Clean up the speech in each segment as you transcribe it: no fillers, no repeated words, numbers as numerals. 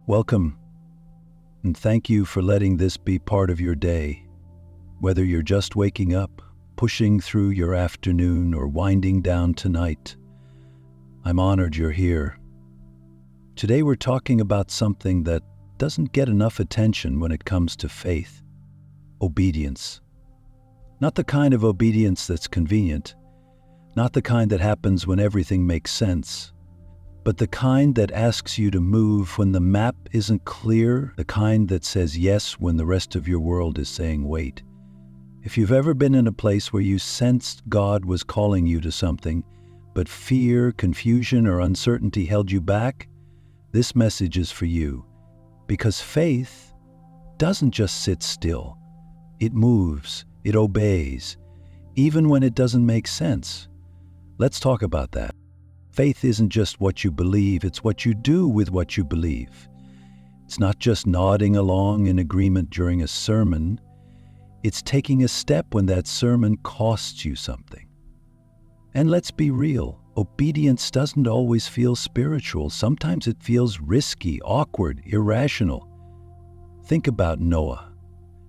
Welcome, and thank you for letting this be part of your day. Whether you're just waking up, pushing through your afternoon, or winding down tonight, I'm honored you're here. Today we're talking about something that doesn't get enough attention when it comes to faith: obedience. Not the kind of obedience that's convenient, not the kind that happens when everything makes sense, but the kind that asks you to move when the map isn't clear, the kind that says yes when the rest of your world is saying wait. If you've ever been in a place where you sensed God was calling you to something, but fear, confusion, or uncertainty held you back, this message is for you. Because faith doesn't just sit still. It moves, it obeys, even when it doesn't make sense. Let's talk about that. Faith isn't just what you believe, it's what you do with what you believe. It's not just nodding along in agreement during a sermon. It's taking a step when that sermon costs you something. And let's be real, obedience doesn't always feel spiritual. Sometimes it feels risky, awkward, irrational. Think about Noah.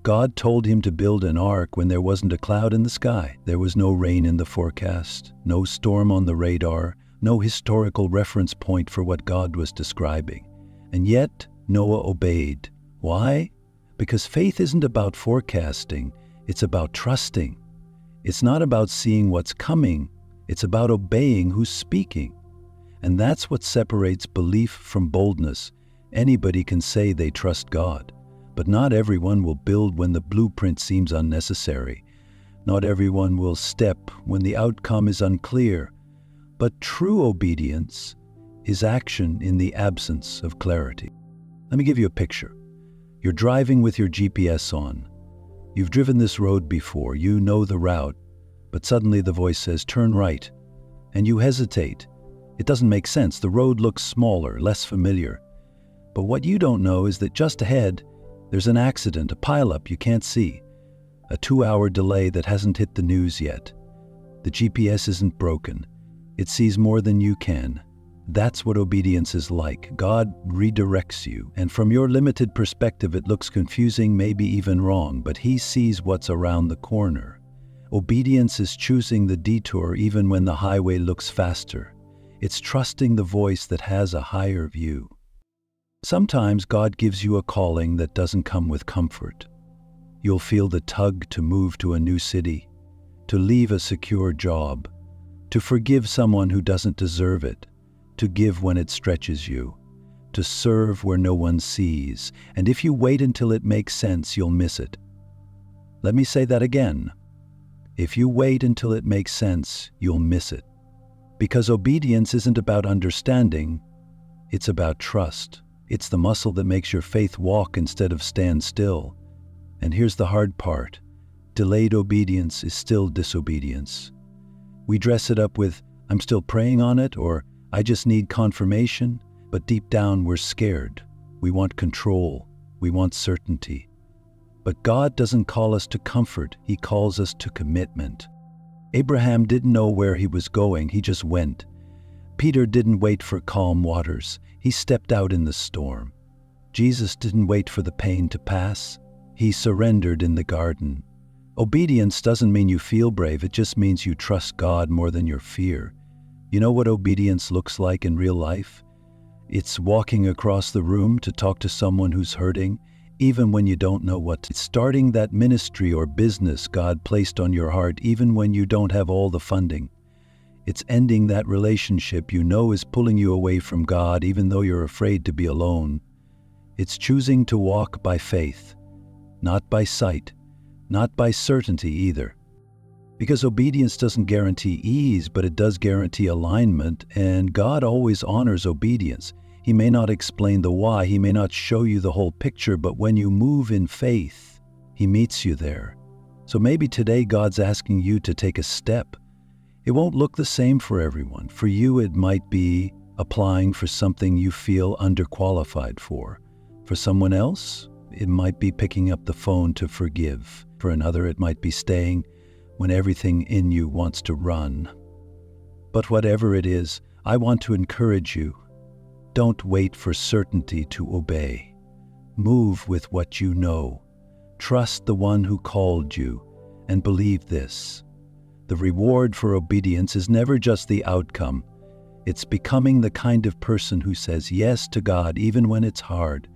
God told him to build an ark when there wasn't a cloud in the sky. There was no rain in the forecast, no storm on the radar, no historical reference point for what God was describing. And yet, Noah obeyed. Why? Because faith isn't about forecasting, it's about trusting. It's not about seeing what's coming, it's about obeying who's speaking. And that's what separates belief from boldness. Anybody can say they trust God, but not everyone will build when the blueprint seems unnecessary. Not everyone will step when the outcome is unclear. But true obedience is action in the absence of clarity. Let me give you a picture. You're driving with your GPS on. You've driven this road before, you know the route, but suddenly the voice says, turn right, and you hesitate. It doesn't make sense. The road looks smaller, less familiar. But what you don't know is that just ahead, there's an accident, a pileup you can't see, a 2-hour delay that hasn't hit the news yet. The GPS isn't broken. It sees more than you can. That's what obedience is like. God redirects you, and from your limited perspective it looks confusing, maybe even wrong, but He sees what's around the corner. Obedience is choosing the detour even when the highway looks faster. It's trusting the voice that has a higher view. Sometimes God gives you a calling that doesn't come with comfort. You'll feel the tug to move to a new city, to leave a secure job, to forgive someone who doesn't deserve it, to give when it stretches you, to serve where no one sees. And if you wait until it makes sense, you'll miss it. Let me say that again. If you wait until it makes sense, you'll miss it. Because obedience isn't about understanding, it's about trust. It's the muscle that makes your faith walk instead of stand still. And here's the hard part. Delayed obedience is still disobedience. We dress it up with, I'm still praying on it, or I just need confirmation, but deep down we're scared. We want control. We want certainty. But God doesn't call us to comfort. He calls us to commitment. Abraham didn't know where he was going. He just went. Peter didn't wait for calm waters. He stepped out in the storm. Jesus didn't wait for the pain to pass. He surrendered in the garden. Obedience doesn't mean you feel brave. It just means you trust God more than your fear. You know what obedience looks like in real life? It's walking across the room to talk to someone who's hurting, even when you don't know what to. It's starting that ministry or business God placed on your heart, even when you don't have all the funding. It's ending that relationship you know is pulling you away from God, even though you're afraid to be alone. It's choosing to walk by faith, not by sight, not by certainty either. Because obedience doesn't guarantee ease, but it does guarantee alignment, and God always honors obedience. He may not explain the why, He may not show you the whole picture, but when you move in faith, He meets you there. So maybe today God's asking you to take a step. It won't look the same for everyone. For you, it might be applying for something you feel underqualified for. For someone else, it might be picking up the phone to forgive. For another, it might be staying when everything in you wants to run. But whatever it is, I want to encourage you. Don't wait for certainty to obey. Move with what you know. Trust the one who called you, and believe this. The reward for obedience is never just the outcome. It's becoming the kind of person who says yes to God even when it's hard.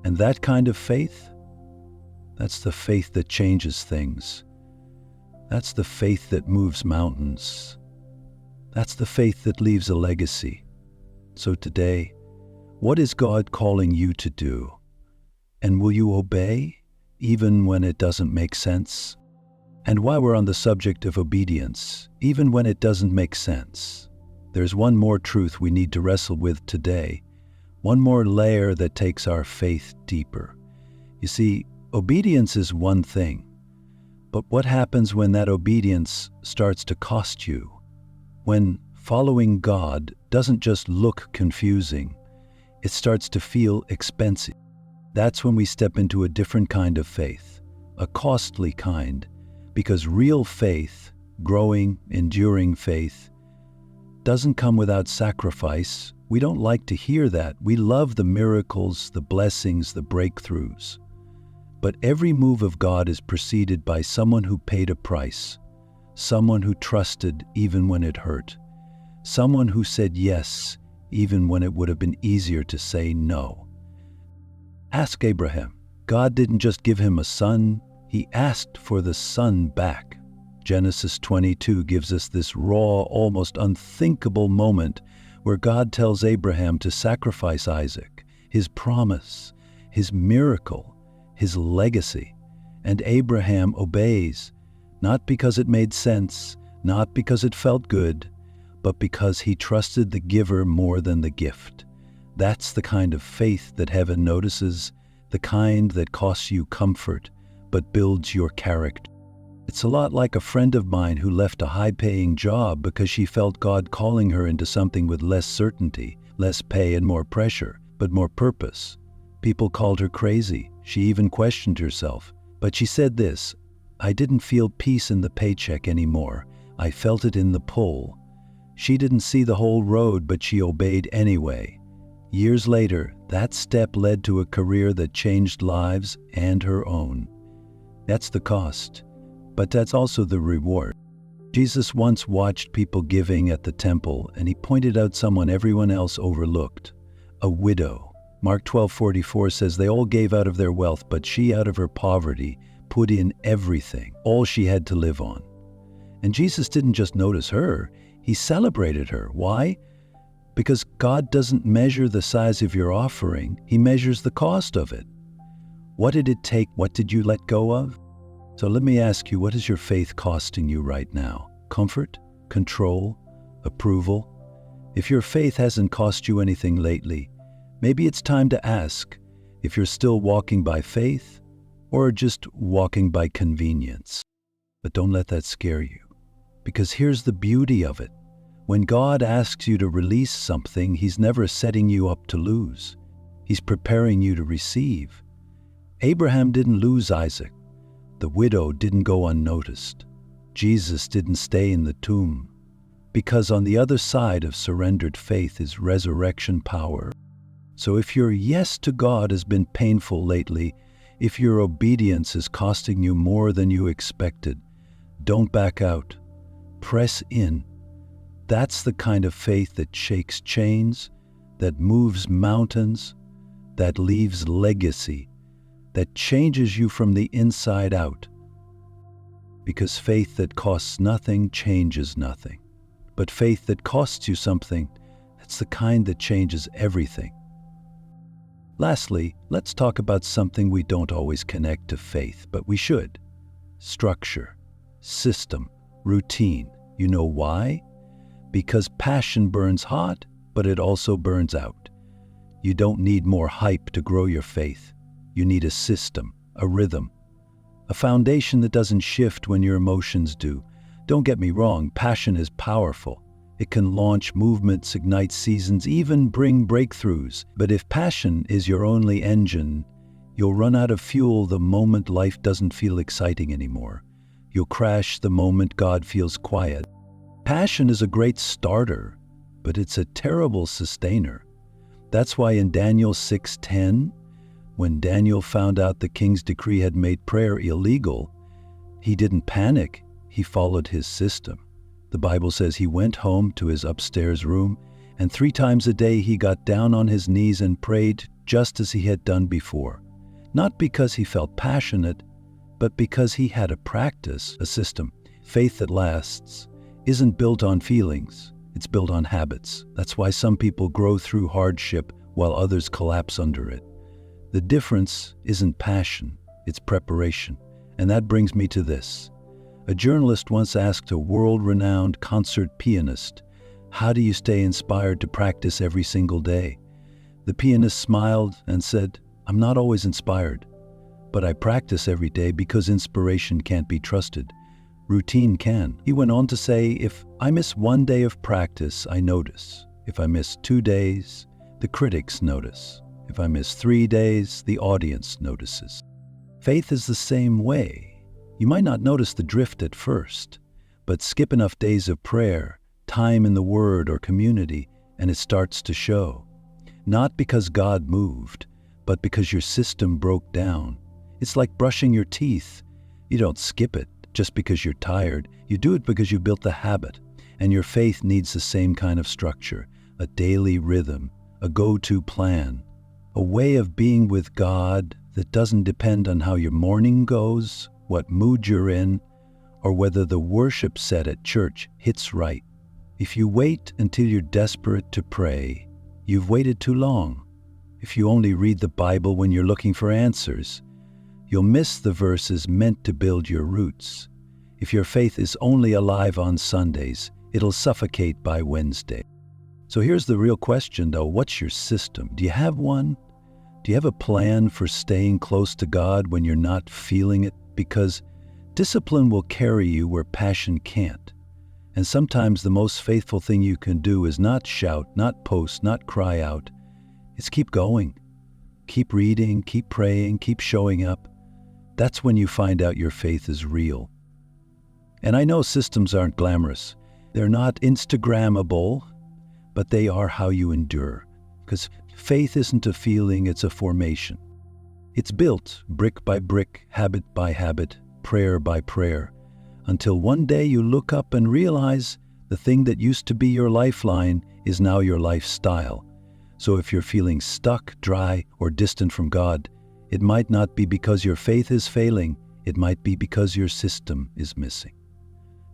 And that kind of faith, that's the faith that changes things. That's the faith that moves mountains. That's the faith that leaves a legacy. So today, what is God calling you to do? And will you obey, even when it doesn't make sense? And while we're on the subject of obedience, even when it doesn't make sense, there's one more truth we need to wrestle with today, one more layer that takes our faith deeper. You see, obedience is one thing, but what happens when that obedience starts to cost you? When following God doesn't just look confusing, it starts to feel expensive. That's when we step into a different kind of faith, a costly kind, because real faith, growing, enduring faith, doesn't come without sacrifice. We don't like to hear that. We love the miracles, the blessings, the breakthroughs. But every move of God is preceded by someone who paid a price, someone who trusted even when it hurt, someone who said yes even when it would have been easier to say no. Ask Abraham. God didn't just give him a son, he asked for the son back. Genesis 22 gives us this raw, almost unthinkable moment where God tells Abraham to sacrifice Isaac, his promise, his miracle, his legacy. And Abraham obeys, not because it made sense, not because it felt good, but because he trusted the giver more than the gift. That's the kind of faith that heaven notices, the kind that costs you comfort, but builds your character. It's a lot like a friend of mine who left a high-paying job because she felt God calling her into something with less certainty, less pay and more pressure, but more purpose. People called her crazy. She even questioned herself. But she said this, "I didn't feel peace in the paycheck anymore. I felt it in the pull." She didn't see the whole road, but she obeyed anyway. Years later, that step led to a career that changed lives and her own. That's the cost, but that's also the reward. Jesus once watched people giving at the temple, and he pointed out someone everyone else overlooked, a widow. Mark 12:44 says they all gave out of their wealth, but she out of her poverty put in everything, all she had to live on. And Jesus didn't just notice her, he celebrated her. Why? Because God doesn't measure the size of your offering, he measures the cost of it. What did it take? What did you let go of? So let me ask you, what is your faith costing you right now? Comfort? Control? Approval? If your faith hasn't cost you anything lately, maybe it's time to ask if you're still walking by faith or just walking by convenience. But don't let that scare you, because here's the beauty of it. When God asks you to release something, he's never setting you up to lose. He's preparing you to receive. Abraham didn't lose Isaac. The widow didn't go unnoticed. Jesus didn't stay in the tomb. Because on the other side of surrendered faith is resurrection power. So if your yes to God has been painful lately, if your obedience is costing you more than you expected, don't back out. Press in. That's the kind of faith that shakes chains, that moves mountains, that leaves legacy, that changes you from the inside out. Because faith that costs nothing changes nothing. But faith that costs you something, that's the kind that changes everything. Lastly, let's talk about something we don't always connect to faith, but we should. Structure, system, routine. You know why? Because passion burns hot, but it also burns out. You don't need more hype to grow your faith. You need a system, a rhythm, a foundation that doesn't shift when your emotions do. Don't get me wrong, passion is powerful. It can launch movements, ignite seasons, even bring breakthroughs. But if passion is your only engine, you'll run out of fuel the moment life doesn't feel exciting anymore. You'll crash the moment God feels quiet. Passion is a great starter, but it's a terrible sustainer. That's why in Daniel 6:10, when Daniel found out the king's decree had made prayer illegal, he didn't panic, he followed his system. The Bible says he went home to his upstairs room, and 3 times a day he got down on his knees and prayed just as he had done before. Not because he felt passionate, but because he had a practice, a system. Faith that lasts isn't built on feelings, it's built on habits. That's why some people grow through hardship while others collapse under it. The difference isn't passion, it's preparation. And that brings me to this. A journalist once asked a world-renowned concert pianist, "How do you stay inspired to practice every single day?" The pianist smiled and said, "I'm not always inspired, but I practice every day because inspiration can't be trusted. Routine can." He went on to say, "If I miss 1 day of practice, I notice. If I miss 2 days, the critics notice. If I miss 3 days, the audience notices." Faith is the same way. You might not notice the drift at first, but skip enough days of prayer, time in the Word or community, and it starts to show. Not because God moved, but because your system broke down. It's like brushing your teeth. You don't skip it just because you're tired. You do it because you built the habit. And your faith needs the same kind of structure, a daily rhythm, a go-to plan, a way of being with God that doesn't depend on how your morning goes, what mood you're in, or whether the worship set at church hits right. If you wait until you're desperate to pray, you've waited too long. If you only read the Bible when you're looking for answers, you'll miss the verses meant to build your roots. If your faith is only alive on Sundays, it'll suffocate by Wednesday. So here's the real question though, what's your system? Do you have one? Do you have a plan for staying close to God when you're not feeling it? Because discipline will carry you where passion can't. And sometimes the most faithful thing you can do is not shout, not post, not cry out. It's keep going. Keep reading, keep praying, keep showing up. That's when you find out your faith is real. And I know systems aren't glamorous. They're not Instagrammable, but they are how you endure. Because faith isn't a feeling, it's a formation. It's built brick by brick, habit by habit, prayer by prayer, until one day you look up and realize the thing that used to be your lifeline is now your lifestyle. So if you're feeling stuck, dry, or distant from God, it might not be because your faith is failing, it might be because your system is missing.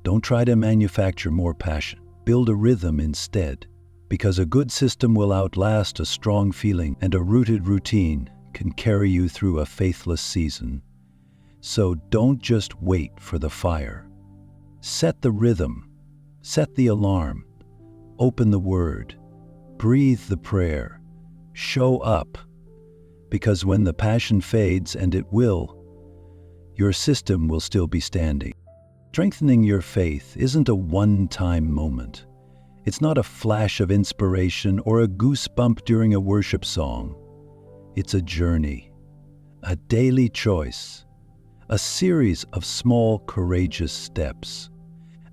Don't try to manufacture more passion. Build a rhythm instead, because a good system will outlast a strong feeling, and a rooted routine can carry you through a faithless season. So don't just wait for the fire. Set the rhythm, set the alarm, open the Word, breathe the prayer, show up, because when the passion fades, and it will, your system will still be standing. Strengthening your faith isn't a one-time moment. It's not a flash of inspiration or a goosebump during a worship song. It's a journey, a daily choice, a series of small, courageous steps.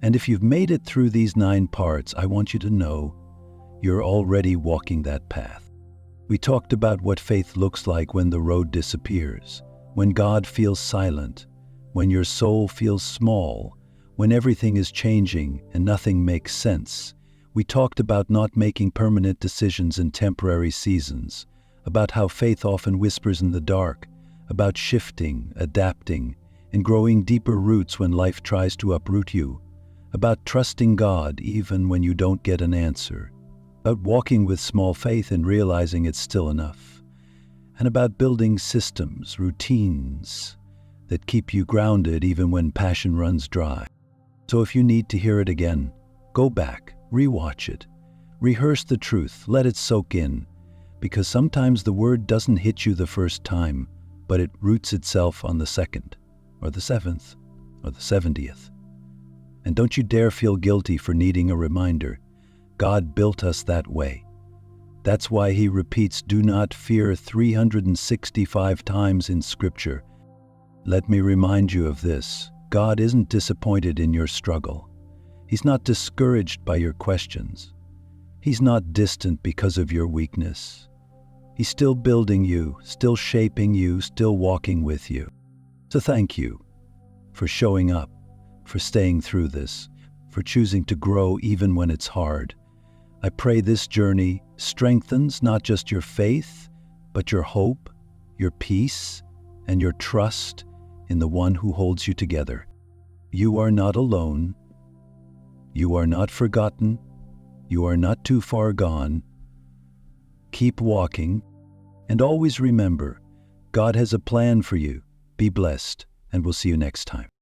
And if you've made it through these 9 parts, I want you to know you're already walking that path. We talked about what faith looks like when the road disappears, when God feels silent, when your soul feels small, when everything is changing and nothing makes sense. We talked about not making permanent decisions in temporary seasons, about how faith often whispers in the dark, about shifting, adapting, and growing deeper roots when life tries to uproot you, about trusting God even when you don't get an answer, about walking with small faith and realizing it's still enough, and about building systems, routines that keep you grounded even when passion runs dry. So if you need to hear it again, go back, rewatch it, rehearse the truth, let it soak in, because sometimes the word doesn't hit you the first time, but it roots itself on the 2nd, or the 7th, or the 70th. And don't you dare feel guilty for needing a reminder. God built us that way. That's why He repeats "do not fear" 365 times in Scripture. Let me remind you of this. God isn't disappointed in your struggle. He's not discouraged by your questions. He's not distant because of your weakness. He's still building you, still shaping you, still walking with you. So thank you for showing up, for staying through this, for choosing to grow even when it's hard. I pray this journey strengthens not just your faith, but your hope, your peace, and your trust in the one who holds you together. You are not alone. You are not forgotten. You are not too far gone. Keep walking, and always remember, God has a plan for you. Be blessed, and we'll see you next time.